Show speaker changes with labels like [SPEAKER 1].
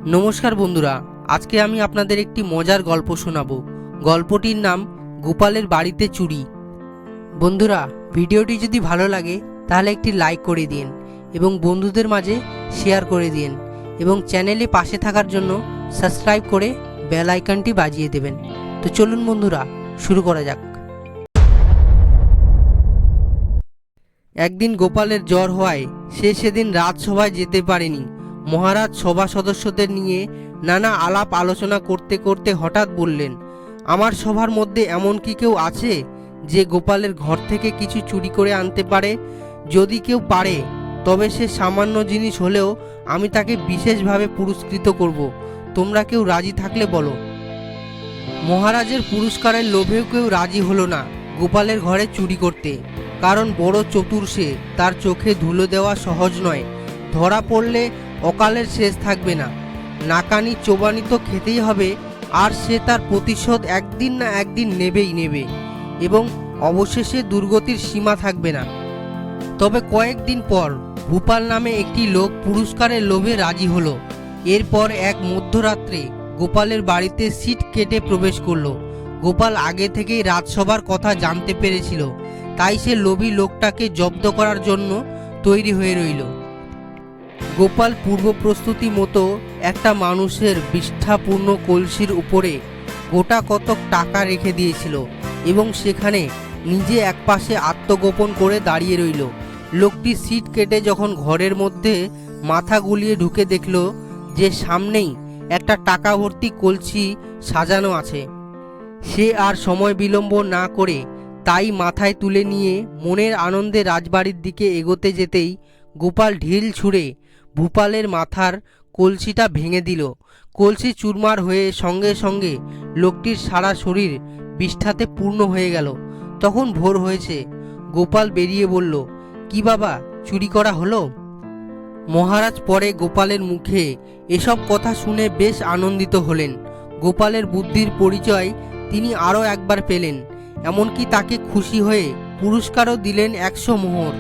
[SPEAKER 1] নমস্কার বন্ধুরা, আজকে আমি আপনাদের একটি মজার গল্প শোনাবো। গল্পটির নাম গোপালের বাড়িতে চুরি। বন্ধুরা, ভিডিওটি যদি ভালো লাগে তাহলে একটি লাইক করে দিন এবং বন্ধুদের মাঝে শেয়ার করে দিন এবং চ্যানেলে পাশে থাকার জন্য সাবস্ক্রাইব করে বেল আইকনটি বাজিয়ে দেবেন। তো চলুন বন্ধুরা, শুরু করা যাক। একদিন গোপালের জ্বর হওয়ায় সে সেদিন রাজসভায় যেতে পারেনি। মহারাজ সভা সদস্যদের নিয়ে নানা আলাপ আলোচনা করতে করতে হঠাৎ বললেন, আমার সভার মধ্যে এমন কি কেউ আছে যে গোপালের ঘর থেকে কিছু চুরি করে আনতে পারে? যদি কেউ পারে তবে সে সামান্য জিনিস হলেও আমি তাকে বিশেষভাবে পুরস্কৃত করব। তোমরা কেউ রাজি থাকলে বলো। মহারাজের পুরস্কারের লোভেও কেউ রাজি হলো না গোপালের ঘরে চুরি করতে, কারণ বড় চতুর সে। তার চোখে ধুলো দেওয়া সহজ নয়, ধরা পড়লে অকালের শেষ থাকবে না। নাকানি চোবানি তো খেতেই হবে, আর সে তার প্রতিশোধ একদিন না একদিন নেবেই নেবে এবং অবশেষে দুর্গতির সীমা থাকবে না। তবে কয়েকদিন পর ভূপাল নামে একটি লোক পুরস্কারের লোভে রাজি হলো। এরপর এক মধ্যরাত্রে গোপালের বাড়িতে সিট কেটে প্রবেশ করলো। গোপাল আগে থেকেই রাজসভার কথা জানতে পেরেছিল, তাই সে লোভী লোকটাকে জব্দ করার জন্য তৈরি হয়ে রইল। গোপাল পূর্ব প্রস্তুতি মতো একটা মানুষের বিষ্ঠাপূর্ণ কলসির উপরে গোটা কতক টাকা রেখে দিয়েছিল এবং সেখানে নিজে একপাশে আত্মগোপন করে দাঁড়িয়ে রইল। লোকটি সিট কেটে যখন ঘরের মধ্যে মাথা গুলিয়ে ঢুকে দেখল যে সামনেই একটা টাকা ভর্তি কলসি সাজানো আছে। সে আর সময় বিলম্ব না করে তাই মাথায় তুলে নিয়ে মনের আনন্দে রাজবাড়ির দিকে এগোতে যেতেই গোপাল ঢিল ছুঁড়ে ভূপালের মাথার কলসিটা ভেঙে দিল। কলসি চুরমার হয়ে সঙ্গে সঙ্গে লোকটির সারা শরীর বিষ্ঠাতে পূর্ণ হয়ে গেল। তখন ভোর হয়েছে। গোপাল বেরিয়ে বলল, কি বাবা, চুরি করা হলো? মহারাজ পরে গোপালের মুখে এসব কথা শুনে বেশ আনন্দিত হলেন। গোপালের বুদ্ধির পরিচয় তিনি আরও একবার পেলেন, এমনকি তাকে খুশি হয়ে পুরস্কারও দিলেন 100 মোহর।